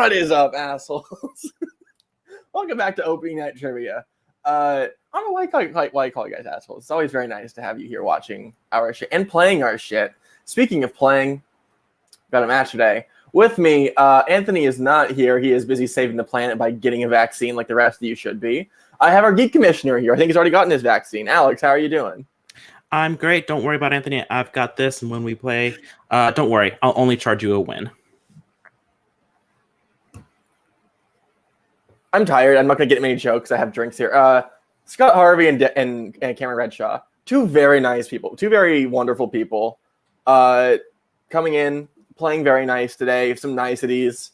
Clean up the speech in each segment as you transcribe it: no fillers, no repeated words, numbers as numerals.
What is up, assholes? Welcome back to Opening Night Trivia. I don't know why I call you guys assholes. It's always very nice to have you here watching our shit and playing our shit. Speaking of playing, got a match today. With me, Anthony is not here. He is busy saving the planet by getting a vaccine like the rest of you should be. I have our geek commissioner here. I think he's already gotten his vaccine. Alex, how are you doing? I'm great. Don't worry about Anthony. I've got this. And when we play, don't worry. I'll only charge you a win. I'm tired. I'm not going to get many jokes. I have drinks here. Scott Harvey and Cameron Redshaw. Two very nice people. Two very wonderful people. Coming in, playing very nice today. Some niceties.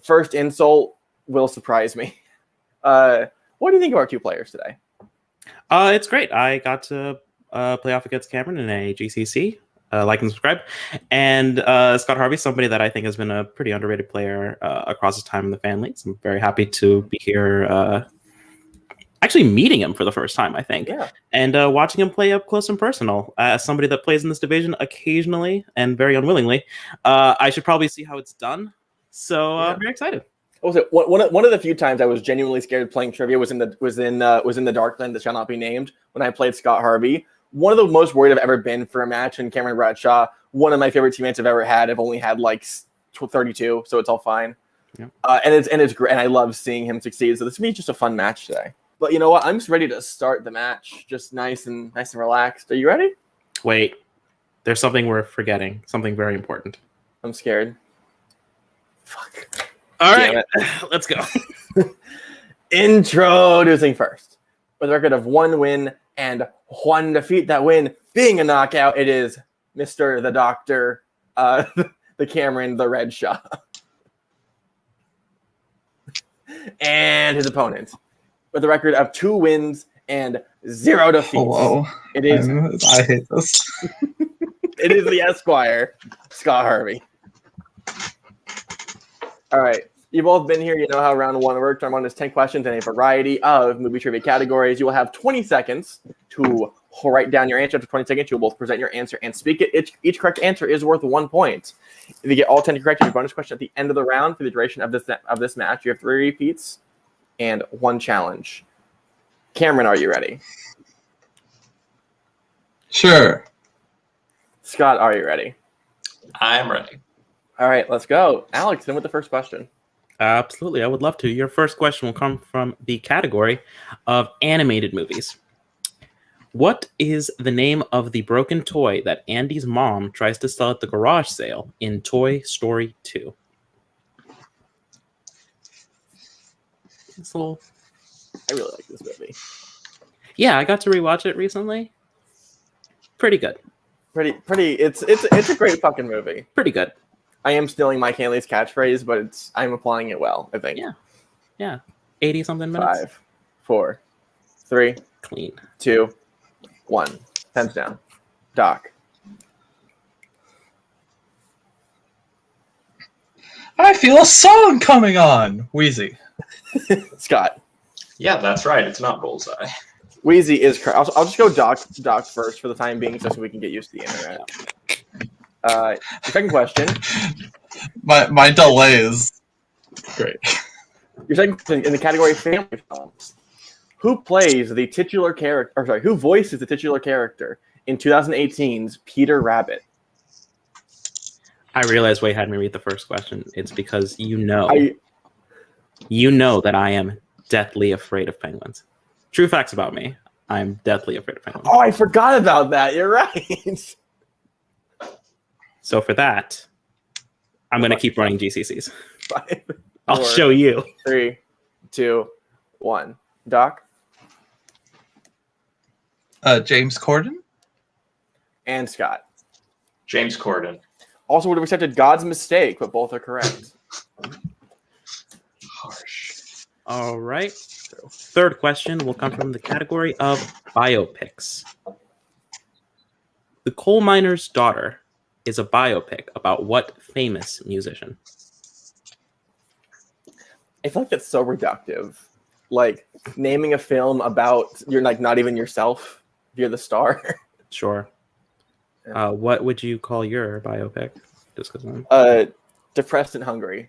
First insult will surprise me. What do you think of our two players today? It's great. I got to play off against Cameron in a GCC. Like and subscribe. And Scott Harvey, somebody that I think has been a pretty underrated player across his time in the fan leagues. I'm very happy to be here actually meeting him for the first time, I think. Yeah. And watching him play up close and personal. As somebody that plays in this division occasionally and very unwillingly, I should probably see how it's done. So I'm very excited. Also, one of the few times I was genuinely scared playing trivia was in the Darkland that shall not be named when I played Scott Harvey. One of the most worried I've ever been for a match in Cameron Redshaw. One of my favorite teammates I've ever had. I've only had like 32, so it's all fine. Yeah. And it's great, and I love seeing him succeed. So this will be just a fun match today. But you know what? I'm just ready to start the match, just nice and relaxed. Are you ready? Wait, there's something we're forgetting. Something very important. I'm scared. Fuck. All right, let's go. Introducing first, with a record of 1 win and 1 defeat. That win being a knockout, it is Mr. the Doctor, the Cameron, the Redshaw. And his opponent, with a record of 2 wins and 0 defeats. Hello. It is. I hate this. It is the Esquire, Scott Harvey. All right. You've both been here. You know how round 1 works. Round 1 is 10 questions and a variety of movie trivia categories. You will have 20 seconds to write down your answer. After 20 seconds, you'll both present your answer and speak it. Each correct answer is worth 1 point. If you get all 10 correct, you have a bonus question at the end of the round for the duration of this match. You have 3 repeats and 1 challenge. Cameron, are you ready? Sure. Scott, are you ready? I'm ready. All right, let's go. Alex, in with the first question. Absolutely, I would love to. Your first question will come from the category of animated movies. What is the name of the broken toy that Andy's mom tries to sell at the garage sale in Toy Story 2? I really like this movie. Yeah, I got to rewatch it recently. Pretty good. Pretty. It's a great fucking movie. Pretty good. I am stealing Mike Hanley's catchphrase, but I'm applying it well, I think. Yeah. 80-something minutes. 5, 4, 3, Clean. 2, 1. Pens down. Doc. I feel a song coming on. Wheezy. Scott. Yeah, that's right. It's not Bullseye. Wheezy is correct. I'll just go Doc first for the time being, just so we can get used to the internet. Your second question. My delay is great. Your second question in the category of family films. Who plays the titular character? Or sorry, who voices the titular character in 2018's Peter Rabbit? I realized Wade had me read the first question. It's because you know that I am deathly afraid of penguins. True facts about me. I'm deathly afraid of penguins. Oh, I forgot about that. You're right. So for that, I'm going to keep running GCCs. 5, I'll 4, show you. 3, 2, 1. Doc James Corden. and Scott. James Corden. Also would have accepted God's mistake, but both are correct. Harsh. All right. Third question will come from the category of biopics. The Coal Miner's Daughter is a biopic about what famous musician? I feel like that's so reductive. Like naming a film about you're like not even yourself. You're the star. Sure. What would you call your biopic? Just because Depressed and Hungry.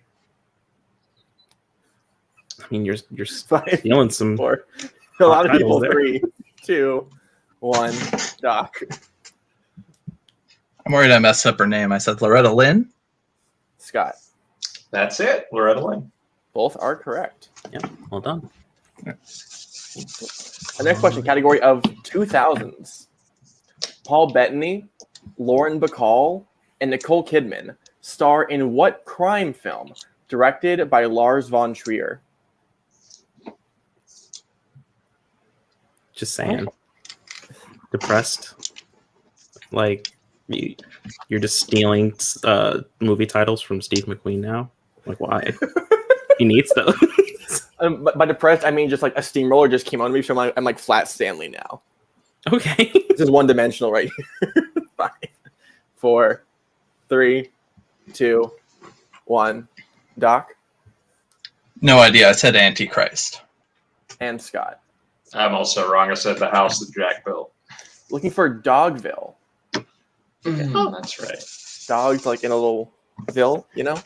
I mean, you're 5, stealing some. 4. A lot of people. titles there. 3, 2, 1. Doc. I'm worried I messed up her name. I said Loretta Lynn. Scott. That's it. Loretta Lynn. Both are correct. Yeah, well done. The next question, category of 2000s. Paul Bettany, Lauren Bacall, and Nicole Kidman star in what crime film directed by Lars von Trier? Just saying. Depressed. Like, you're just stealing movie titles from Steve McQueen now? Like, why? He needs those. By depressed, I mean just like a steamroller just came on me, so I'm like Flat Stanley now. Okay. This is one-dimensional right here. 5, 4, 3, 2, 1. Doc No idea. I said Antichrist. and Scott. I'm also wrong. I said the house that Jack built. Looking for Dogville. That's right. Dogs like in a little ville, you know?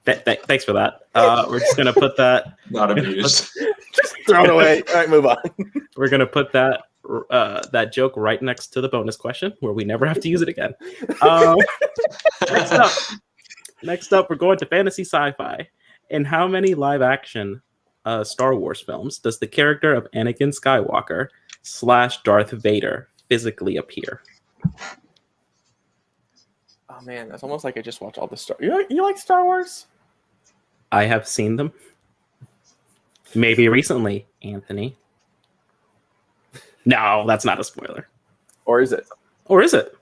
Thanks for that. We're just gonna put that. Not amused. Just throw it away. All right, move on. We're gonna put that that joke right next to the bonus question, where we never have to use it again. Next up, we're going to fantasy sci-fi. In how many live-action Star Wars films does the character of Anakin Skywalker / Darth Vader physically appear? Oh man, that's almost like I just watched all the Star. You like Star Wars? I have seen them. Maybe recently, Anthony. No, that's not a spoiler. Or is it? Or is it?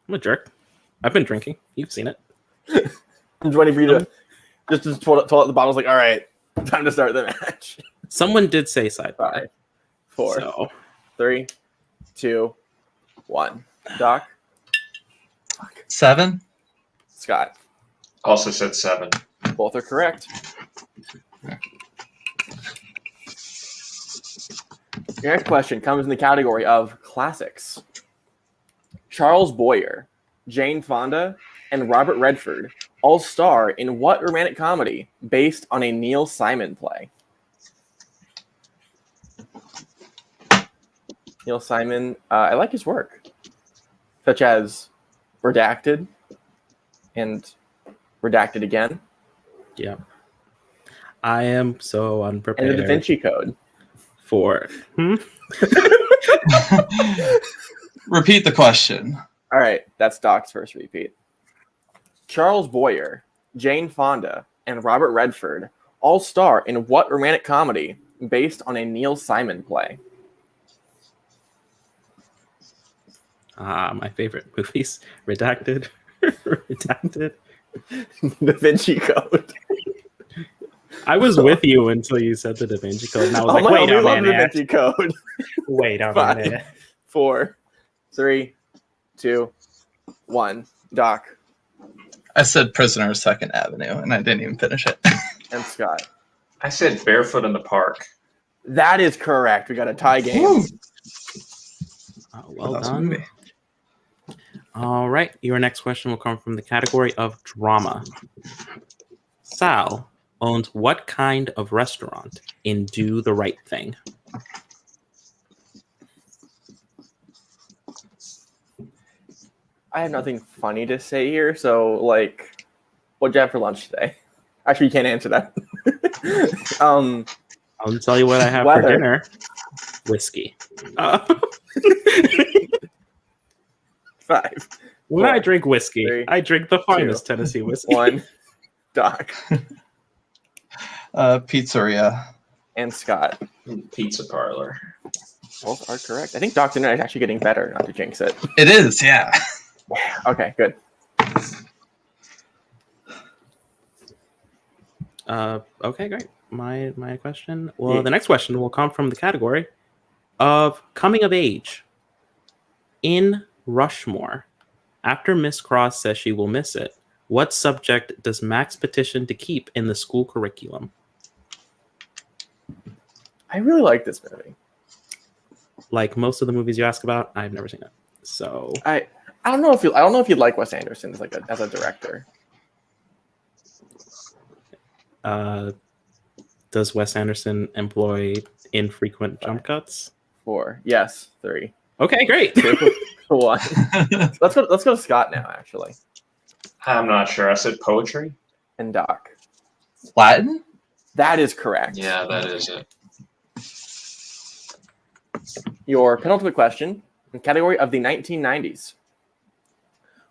I'm a jerk. I've been drinking. You've seen it. I'm just waiting for you to just pull out the bottles. Like, all right, time to start the match. Someone did say sci-fi. 5, 4, So 3, 2, 1. Doc, 7. Scott, Also said 7. both are correct. Your next question comes in the category of classics. Charles Boyer, Jane Fonda, and Robert Redford all star in what romantic comedy based on a Neil Simon play? Neil Simon, I like his work, such as Redacted and Redacted Again, yeah. I am so unprepared. and The Da Vinci Code. For Repeat the question. All right, that's Doc's first repeat. Charles Boyer, Jane Fonda, and Robert Redford all star in what romantic comedy based on a Neil Simon play? my favorite movies. Redacted. Redacted. Da Vinci Code. I was with you until you said the Da Vinci Code, and I was Oh like, my wait God, a we love Da minute. Vinci Code. Wait a 5, minute. 4, 3, 2, 1. Doc I said Prisoner of Second Avenue, and I didn't even finish it. and Scott. I said barefoot in the park. That is correct. We got a tie game. Woo! Well That's a done. movie. All right. Your next question will come from the category of drama. Sal owns what kind of restaurant in Do the Right Thing? I have nothing funny to say here, so like, what'd you have for lunch today? Actually, you can't answer that. I'll tell you what I have Weather. for dinner. Whiskey. 5, When 4, I drink whiskey, 3, I drink the finest Tennessee whiskey. 1. Doc Pizzeria. and Scott. Pizza parlor. Both are correct. I think Dr. Night is actually getting better, not to jinx it. It is, yeah. Okay, good. Okay, great. My question. Well, the next question will come from the category of coming of age. In Rushmore, after Miss Cross says she will miss it, what subject does Max petition to keep in the school curriculum? I really like this movie. Like most of the movies you ask about, I've never seen it. So I don't know if you'd like Wes Anderson as a director. Does Wes Anderson employ infrequent jump cuts? 4. Yes. 3. Okay, great. 2. 1. Let's go to Scott now, actually. I'm not sure. I said poetry. And Doc. Latin? That is correct. Yeah, that is it. Your penultimate question in category of the 1990s.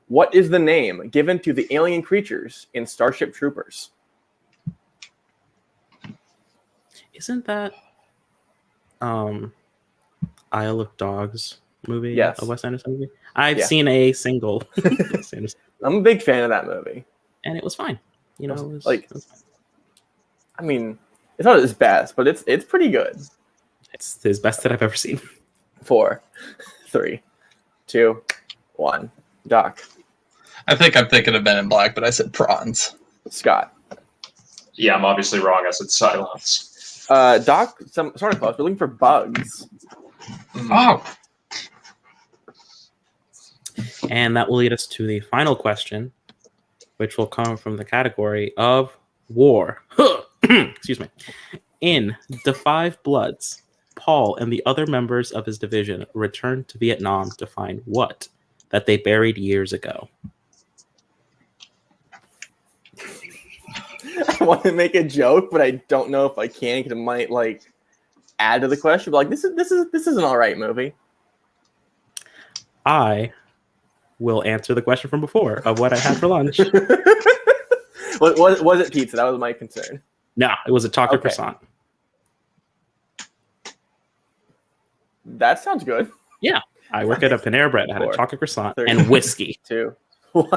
What is the name given to the alien creatures in Starship Troopers? Isn't that Isle of Dogs movie? Yes. A Wes Anderson movie? I've Yeah. seen a single Wes Anderson, I'm a big fan of that movie. and it was fine. You know, it was, Like- it was fine. I mean, it's not his best, but it's pretty good. It's his best that I've ever seen. 4, 3, 2, 1. Doc. I think I'm thinking of Men in Black, but I said prawns. Scott. Yeah, I'm obviously wrong. I said silence. Doc, some sort of close. We're looking for bugs. Oh, And that will lead us to the final question, which will come from the category of war. Excuse me. In The Five Bloods, Paul and the other members of his division returned to Vietnam to find what that they buried years ago. I want to make a joke, but I don't know if I can because it might like add to the question. But like this is an all right movie. I will answer the question from before of what I had for lunch. Was it pizza? That was my concern. No, it was a chocolate Okay. croissant. That sounds good. I work at a Panera Bread. I had a 4, chocolate croissant 3, and whiskey. 2, 1.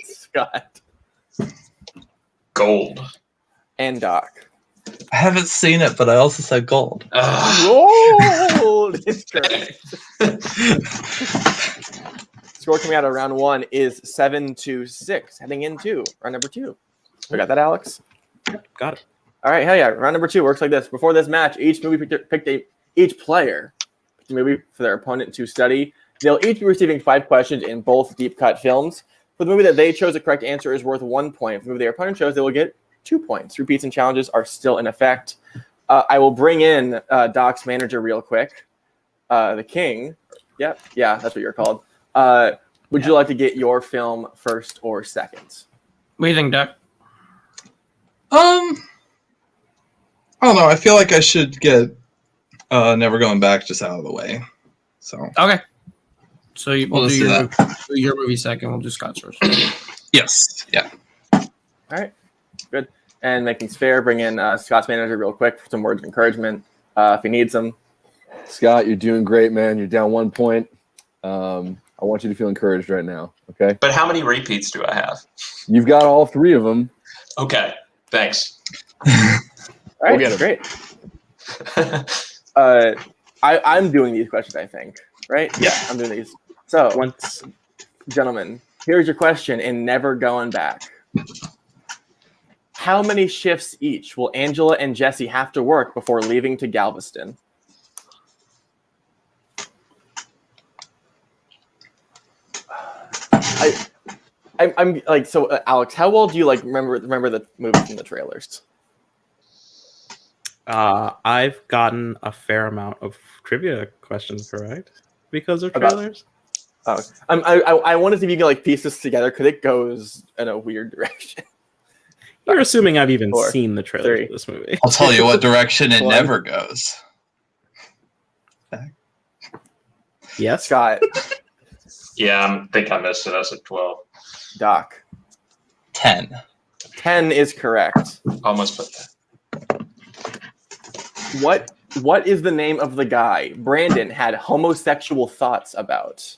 Scott Gold. and Doc. I haven't seen it, but I also said gold. Gold is correct. Score coming out of round 1 is 7-6. Heading into round number 2. We got that, Alex? Got it. All right, hell yeah. Round number 2 works like this. Before this match, each player picked a movie for their opponent to study. They'll each be receiving 5 questions in both deep cut films. For the movie that they chose, the correct answer is worth 1 point. For the movie their opponent chose, they will get 2 points. Repeats and challenges are still in effect. I will bring in Doc's manager real quick. The King. Yep. Yeah, that's what you're called. Would you like to get your film first or second? What do you think, Doc? I don't know. I feel like I should get Never Going Back just out of the way. So Okay. So we'll let's do do your movie second. We'll do Scott's first. yes, yeah. All right. Good. And making things fair, bring in Scott's manager real quick for some words of encouragement if he needs them. Scott, you're doing great, man. You're down 1 point. I want you to feel encouraged right now, okay? But how many repeats do I have? You've got all 3 of them. Okay, thanks. All right, We'll get 'em. great. I'm doing these questions, I think, right? Yeah. I'm doing these. So, Once gentlemen, here's your question in Never Going Back. How many shifts each will Angela and Jesse have to work before leaving to Galveston? I'm like, so Alex, how well do you like remember the movie from the trailers? I've gotten a fair amount of trivia questions correct because of About- trailers. Oh, I wanted to see if you can like piece this together because it goes in a weird direction. You're assuming I've even 4, seen the trailer 3. for this movie. I'll tell you what direction it One. never goes. Yes. Scott, Yeah, I think I missed it. I said 12. Doc, 10. 10 is correct. Almost put that. What is the name of the guy Brandon had homosexual thoughts about?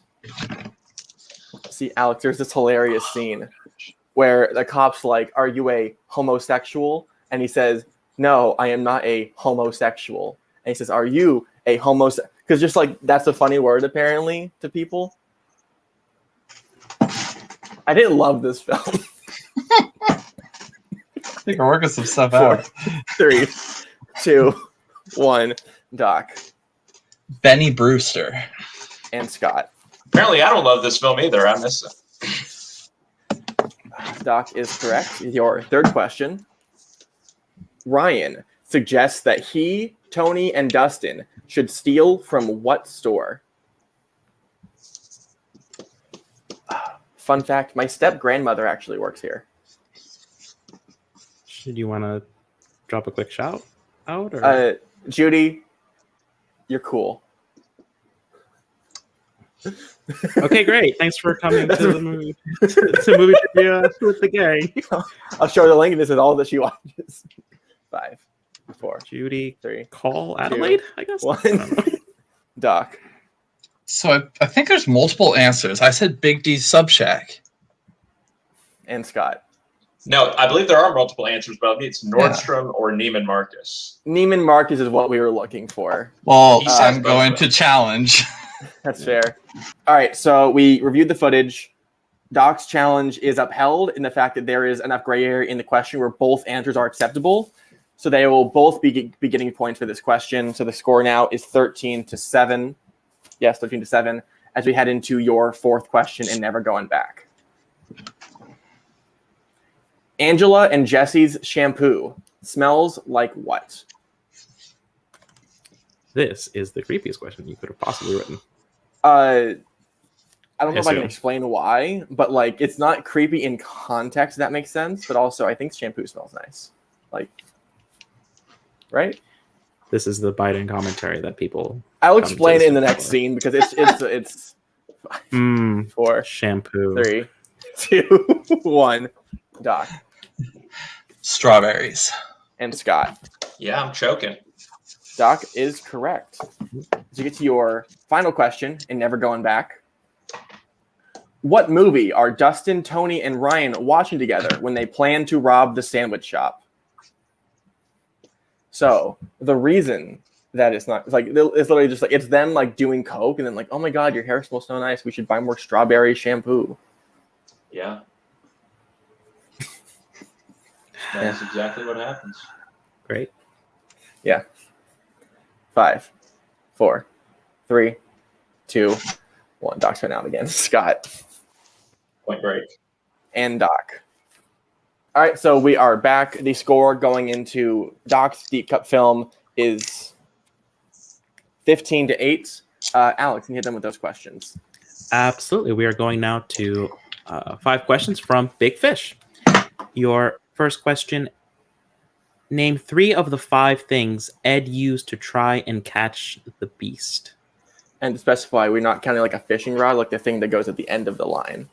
See, Alex, there's this hilarious scene where the cop's like, "Are you a homosexual?" And he says, "No, I am not a homosexual." And he says, "Are you a homosexual?" Because just like that's a funny word apparently to people. I didn't love this film. I think we're working some stuff 4, out. 3, 2, 1. Doc Benny Brewster. and Scott. Apparently, I don't love this film either. I missed it. Doc is correct. Your third question. Ryan suggests that he, Tony, and Dustin should steal from what store? Fun fact, my step-grandmother actually works here. Should you want to drop a quick shout out? Or? Judy, you're cool. Okay, great. Thanks for coming to the movie to movie trivia with the gang. I'll show her the link, and this is all that she watches. 5, 4, Judy, 3, call Adelaide, I guess. 1. I don't know. Doc. So I think there's multiple answers. I said Big D Subshack. And Scott. No, I believe there are multiple answers, but I think it's Nordstrom or Neiman Marcus. Neiman Marcus is what we were looking for. Well, He says I'm both going of to them. challenge. That's fair. All right, so we reviewed the footage. Doc's challenge is upheld in the fact that there is enough gray area in the question where both answers are acceptable. So they will both be getting points for this question. So the score now is 13-7. Yes, 13-7, as we head into your fourth question and never going back. Angela and Jesse's shampoo smells like what? This is the creepiest question you could have possibly written. I don't know if I can assume. explain why, but like it's not creepy in context, if that makes sense. But also, I think shampoo smells nice. Like, right? This is the Biden commentary that people. I'll come to explain it in the this next for. scene because it's Mm, 4, shampoo. 3, 2, 1. Doc Strawberries. and Scott. Yeah, I'm choking. Doc is correct. As you get to your final question and never going back. What movie are Dustin, Tony, and Ryan watching together when they plan to rob the sandwich shop? So the reason that it's not, it's like, it's literally just like, it's them like doing coke and then like, oh my God, your hair smells so nice. We should buy more strawberry shampoo. Yeah. That is exactly what happens. Great. 5, 4, 3, 2, 1. Doc's been out again. Scott Point break. and Doc. All right, so we are back. The score going into Doc's Deep Cup film is 15-8. Alex, can you hit them with those questions? Absolutely. We are going now to 5 questions from Big Fish. Your first question: name 3 of the 5 things Ed used to try and catch the beast. And to specify, we're not counting like a fishing rod, like the thing that goes at the end of the line.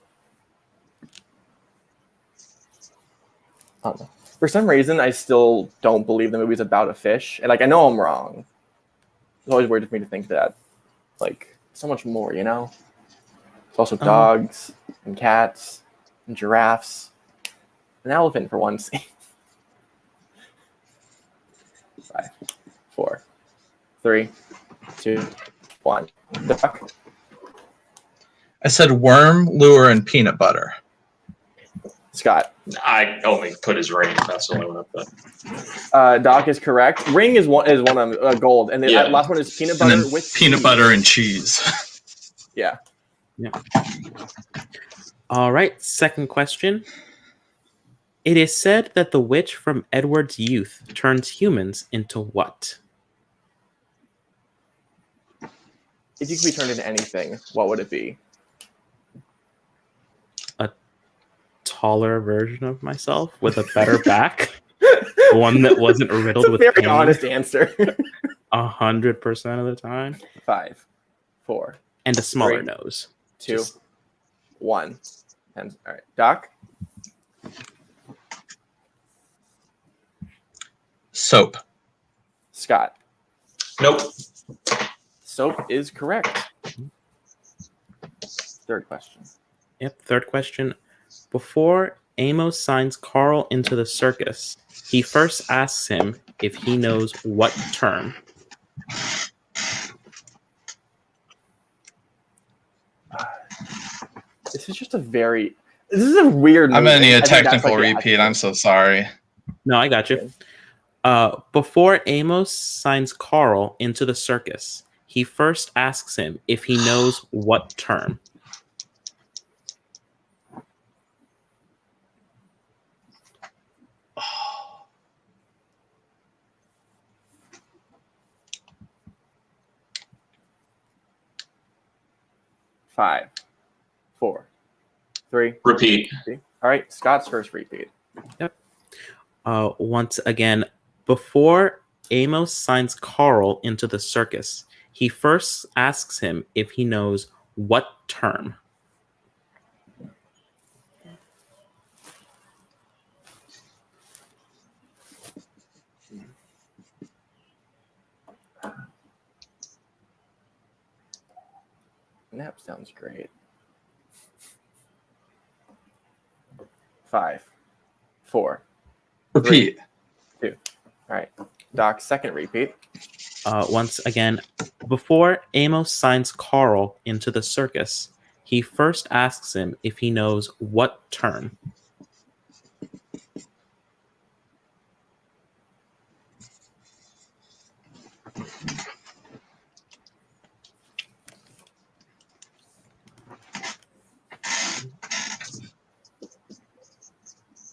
I don't know. For some reason, I still don't believe the movie's about a fish. And like, I know I'm wrong. It's always weird for me to think that. Like, so much more, you know? It's also dogs and cats and giraffes. An elephant for one scene. 5, 4, 3, 2, 1. Duck. I said worm, lure, and peanut butter. Scott. I only put his ring. That's the only one I put. Doc is correct. Ring is one of gold, and the Yeah. last one is peanut And butter then with peanut cheese. butter and cheese. Yeah. All right. Second question. It is said that the witch from Edward's youth turns humans into what? If you could be turned into anything, what would it be? Taller version of myself with a better back. One that wasn't riddled It's a with very pain honest answer. 100% of the time. 5, 4, And a smaller 3, nose. 2, Just- 1. And all right, Doc. Soap. Scott. Nope. Soap is correct. Third question. Yep. Third question. Before Amos signs Carl into the circus, he first asks him if he knows what term. This is just a very. This is a weird. I'm movie. gonna need I a think that's technical like the repeat. accident. I'm so sorry. No, I got you. Before Amos signs Carl into the circus, he first asks him if he knows what term. 5, 4, 3. Repeat. All right, Scott's first repeat. Once again, before Amos signs Carl into the circus, he first asks him if he knows what term. Nap sounds great. 5, 4. Repeat. 2. All right. Doc's second repeat. Once again, before Amos signs Carl into the circus, he first asks him if he knows what term.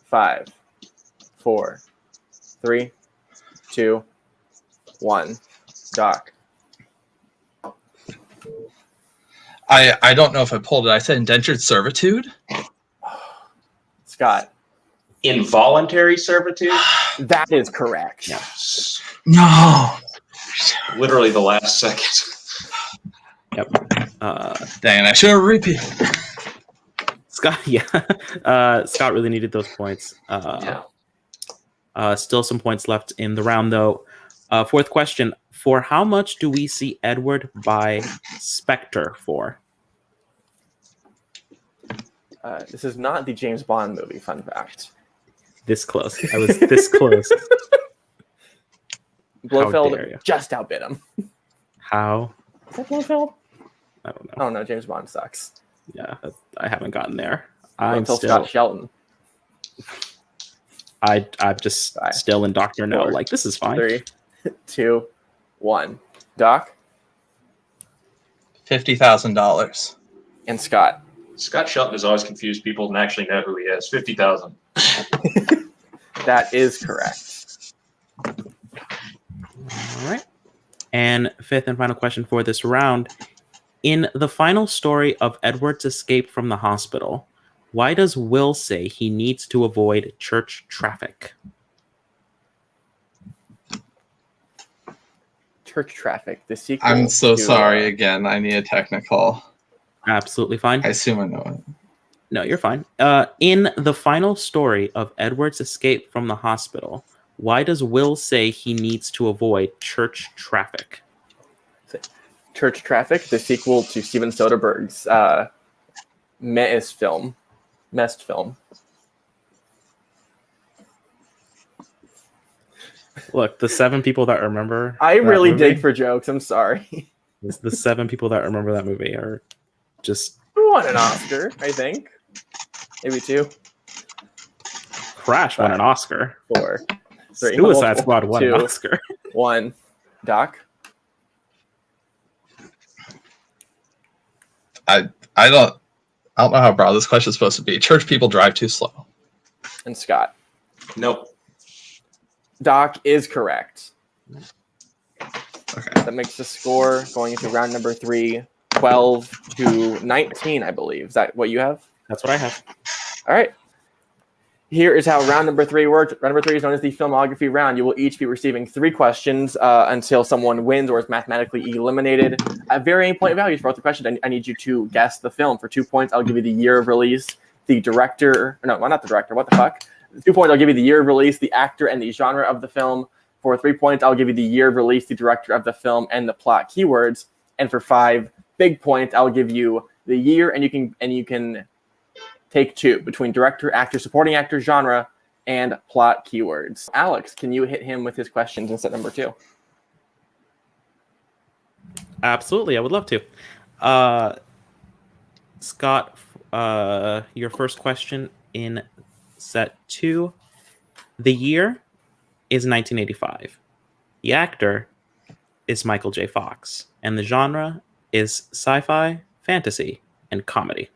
Five, 4, 3, 2, 1. Doc. I don't know if I pulled it. I said indentured servitude. Scott. Involuntary servitude. That is correct. Yeah. No. Literally the last second. Yep. Dang, I should have repeated. Scott, yeah. Scott really needed those points. Yeah. Still some points left in the round, though. Fourth question. For how much do we see Edward buy Spectre for? This is not the James Bond movie, fun fact. This close. I was this close. dare you. Blofeld just outbid him. How? Is that Blofeld? I don't know. Oh no, James Bond sucks. Yeah, I haven't gotten there. Until Scott Shelton. I'm just 5, still in Doctor No. 4, Like, this is fine. 3, 2, 1. Doc $50,000. and Scott. Scott Shelton has always confused people and actually know who he is. 50,000. That is correct. All right. And fifth and final question for this round. In the final story of Edward's escape from the hospital, why does Will say he needs to avoid church traffic? Church traffic. The sequel. I'm so to, sorry again. I need a technical. Absolutely fine. I assume I know it. No, you're fine. In the final story of Edward's escape from the hospital, why does Will say he needs to avoid church traffic? Church Traffic, the sequel to Steven Soderbergh's Mest film. Look, the 7 people that remember I that really movie, dig for jokes. I'm sorry. the 7 people that remember that movie are just Who won an Oscar? I think maybe 2, Crash won an Oscar. 4, 3. Suicide Squad won 2, an Oscar. 1. Doc. I don't know how broad this question is supposed to be. Church people drive too slow. And Scott. Nope. Doc is correct. Okay. That makes the score going into round number 3, 12 to 19, I believe. Is that what you have? That's what I have. All right. Here is how round number 3 works. Round number 3 is known as the filmography round. You will each be receiving 3 questions until someone wins or is mathematically eliminated at varying point values for both the questions. I need you to guess the film. For 2 points, I'll give you the year of release, the director. No, well, not the director. What the fuck? 2 points, I'll give you the year of release, the actor, and the genre of the film. For 3 points, I'll give you the year of release, the director of the film, and the plot keywords. And for 5 big points, I'll give you the year, and you can take 2 between director, actor, supporting actor, genre, and plot keywords. Alex, can you hit him with his questions in set number 2? Absolutely, I would love to. Scott, your first question in set 2. The year is 1985. The actor is Michael J. Fox. And the genre is sci-fi, fantasy, and comedy.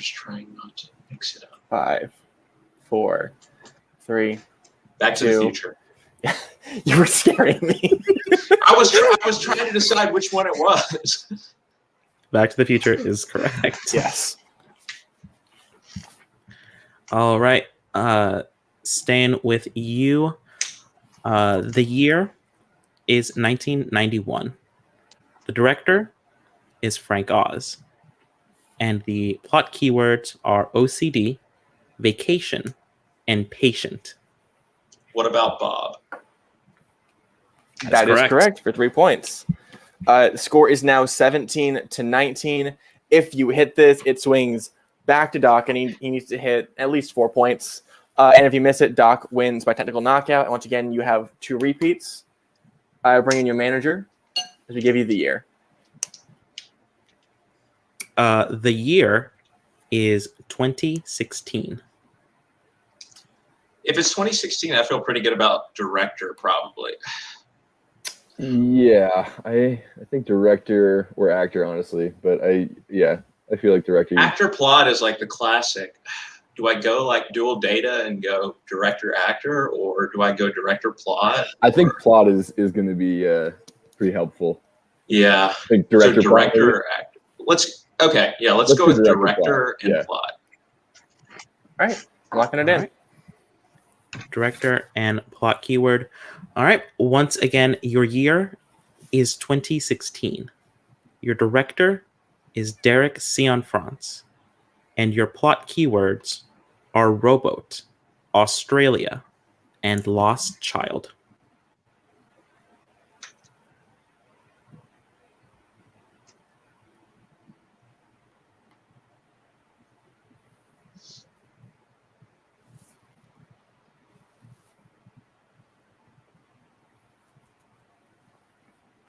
just trying not to mix it up. 5, 4, 3. Back to the 2. Future. You were scaring me. I was trying to decide which one it was. Back to the Future is correct. Yes. All right. Staying with you. The year is 1991. The director is Frank Oz. And the plot keywords are OCD, vacation, and patient. What about Bob? That is correct for 3 points. The score is now 17-19. If you hit this, it swings back to Doc, and he needs to hit at least 4 points. And if you miss it, Doc wins by technical knockout. And once again, you have 2 repeats. I bring in your manager as we give you the year. The year is 2016. If it's 2016, I feel pretty good about director, probably. Yeah, I think director or actor, honestly, but I feel like director. Actor plot is like the classic. Do I go like dual data and go director actor, or do I go director plot? I think plot is going to be pretty helpful. Yeah. I think director, so director actor. Let's go with director and Yeah. plot. All right, locking it in. Right. Director and plot keyword. All right. Once again, your year is 2016. Your director is Derek Cianfrance. And your plot keywords are rowboat, Australia, and lost child.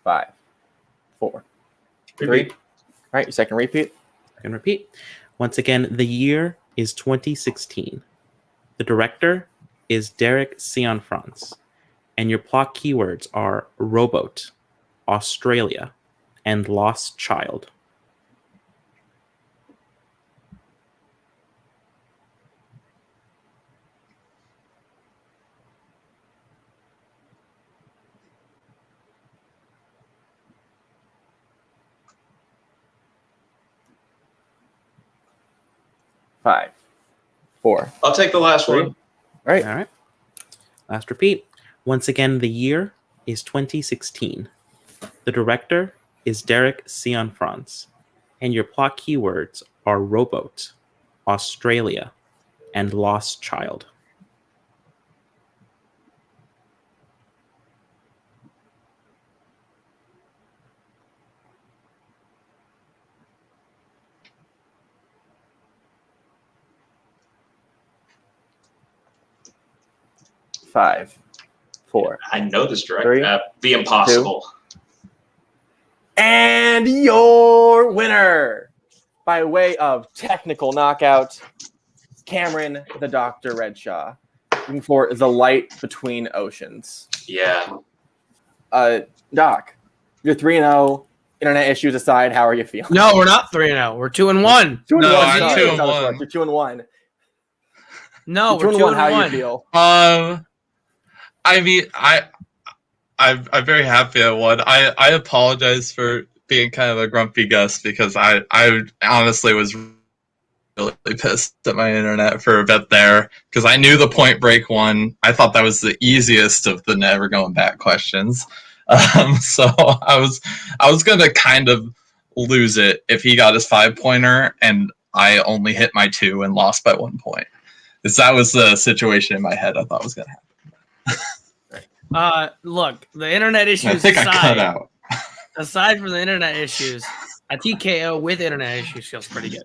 Five, 4, 3. Repeat. All right, your second repeat. And repeat. Once again, the year is 2016. The director is Derek Cianfrance. And your plot keywords are rowboat, Australia, and lost child. Five, 4. I'll take the last 3. one. All right. All right. Last repeat. Once again, the year is 2016. The director is Derek Cianfrance. And your plot keywords are rowboat, Australia, and lost child. Five, 4. I know this director. 3, The Impossible. And your winner, by way of technical knockout, Cameron the Dr. Redshaw, looking for The Light Between Oceans. Yeah. Doc, you're 3-0. Internet issues aside, how are you feeling? No, we're not 3-0. We're 2-1. 2-1. No, I'm sorry. 2-1. You're 2-1. No, You're we're 2-1. How 2-1. you feel? I mean, I'm very happy I won. I apologize for being kind of a grumpy guest because I honestly was really pissed at my internet for a bit there because I knew the Point Break one. I thought that was the easiest of the never going back questions. So I was gonna kind of lose it if he got his 5-pointer and I only hit my 2 and lost by 1 point. That was the situation in my head I thought was gonna happen. Look, the internet issues I think I cut aside, out. aside from the internet issues, a TKO with internet issues feels pretty good.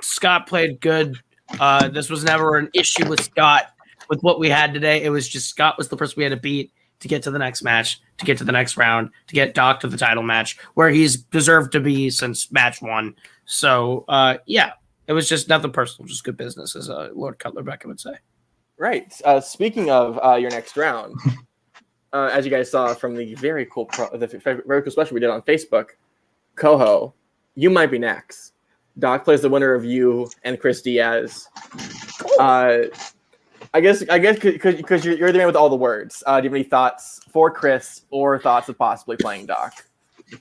Scott played good. This was never an issue with Scott with what we had today. It was just Scott was the person we had to beat to get to the next match, to get to the next round, to get Doc to the title match where he's deserved to be since match 1. So, yeah, it was just nothing personal, just good business, as Lord Cutler Beckham would say. Right. Speaking of your next round, as you guys saw from the very cool very cool special we did on Facebook, Coho, you might be next. Doc plays the winner of you and Chris Diaz. I guess because you're the man with all the words. Do you have any thoughts for Chris or thoughts of possibly playing Doc?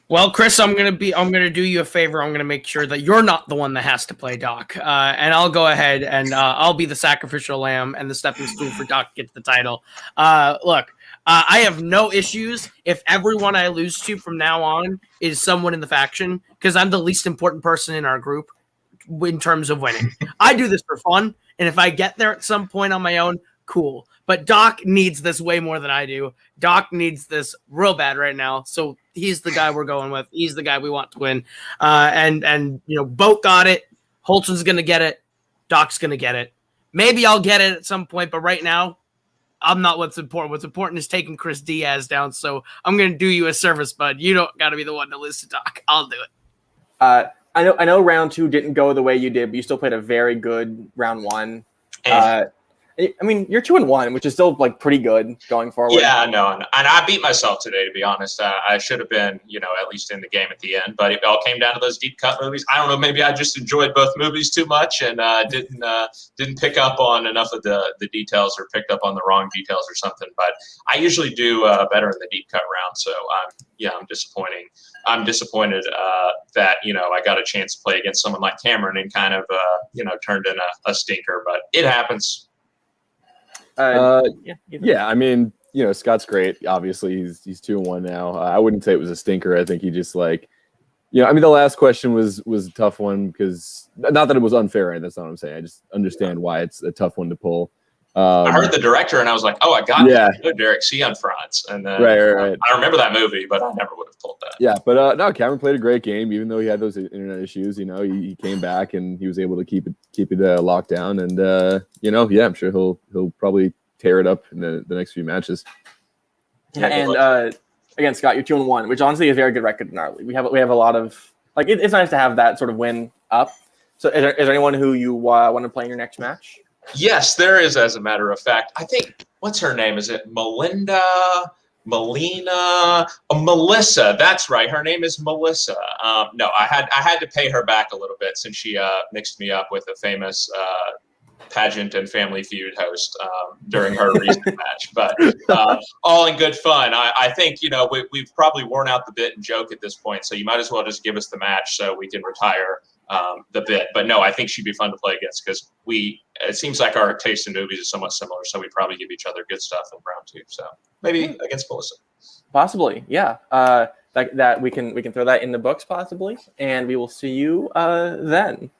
Well, Chris, I'm gonna do you a favor. I'm gonna make sure that you're not the one that has to play Doc, and I'll go ahead and I'll be the sacrificial lamb and the stepping stool for Doc to get the title. Look, I have no issues if everyone I lose to from now on is someone in the faction, because I'm the least important person in our group in terms of winning. I do this for fun, and if I get there at some point on my own, cool. But Doc needs this way more than I do. Doc needs this real bad right now, so he's the guy we're going with. He's the guy we want to win. And Boat got it. Holton's gonna get it. Doc's gonna get it. Maybe I'll get it at some point, but right now, I'm not what's important. What's important is taking Chris Diaz down. So I'm gonna do you a service, bud. You don't gotta be the one to lose to Doc. I'll do it. I know round 2 didn't go the way you did, but you still played a very good round 1. I mean, you're 2-1, which is still like pretty good going forward. Yeah, no, and I beat myself today. To be honest, I should have been, at least in the game at the end. But it all came down to those deep cut movies. I don't know. Maybe I just enjoyed both movies too much and didn't pick up on enough of the details, or picked up on the wrong details or something. But I usually do better in the deep cut round. So I'm disappointing. I'm disappointed that I got a chance to play against someone like Cameron and kind of turned in a stinker. But it happens. Yeah, I mean, Scott's great. Obviously, he's 2-1 now. I wouldn't say it was a stinker. I think he just the last question was a tough one, because not that it was unfair. That's not what I'm saying. I just understand why it's a tough one to pull. I heard the director and I was like, oh, I got it. Derek C on fronts. And then right. I remember that movie, but I never would have pulled that. Yeah, but no, Cameron played a great game, even though he had those internet issues. He came back and he was able to keep it locked down. And I'm sure he'll probably tear it up in the next few matches. Yeah, and again, Scott, you're 2-1, which honestly is a very good record in our league. We have a lot of it's nice to have that sort of win up. So is there anyone who you want to play in your next match? Yes, there is, as a matter of fact. I think, what's her name? Is it Melina? Melissa. That's right. Her name is Melissa. No, I had to pay her back a little bit since she mixed me up with a famous pageant and Family Feud host during her recent match. But all in good fun. I think, we've probably worn out the bit and joke at this point, so you might as well just give us the match so we can retire the bit. But no, I think she'd be fun to play against, because it seems like our taste in movies is somewhat similar, so we probably give each other good stuff in round 2. So maybe against Melissa. Possibly, yeah. That we can throw that in the books possibly, and we will see you then.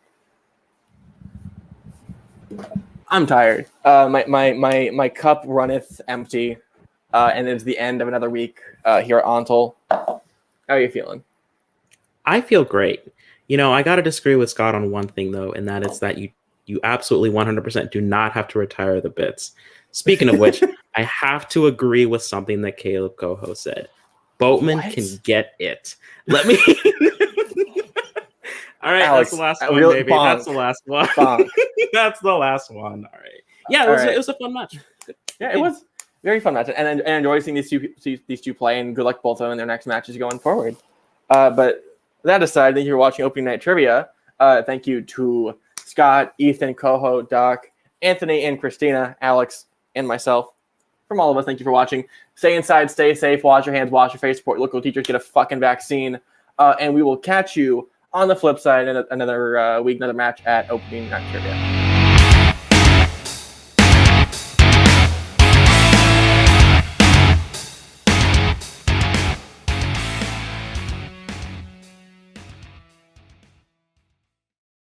I'm tired. My cup runneth empty, and it's the end of another week here at Ontel. How are you feeling? I feel great. I got to disagree with Scott on one thing, though, and that is that you absolutely 100% do not have to retire the bits. Speaking of which, I have to agree with something that Caleb Coho said. Boatman can get it. Let me... All right, Alex, that's the last one, baby. Bonk. That's the last one. That's the last one. All right. Yeah, it was a fun match. Yeah, it was very fun match, and enjoy seeing these two play. And good luck both of them in their next matches going forward. But that aside, thank you for watching Opening Night Trivia. Thank you to Scott, Ethan, Coho, Doc, Anthony, and Christina, Alex, and myself. From all of us, thank you for watching. Stay inside, stay safe, wash your hands, wash your face, support your local teachers, get a fucking vaccine, and we will catch you on the flip side in another week, another match at Opening Night Trivia.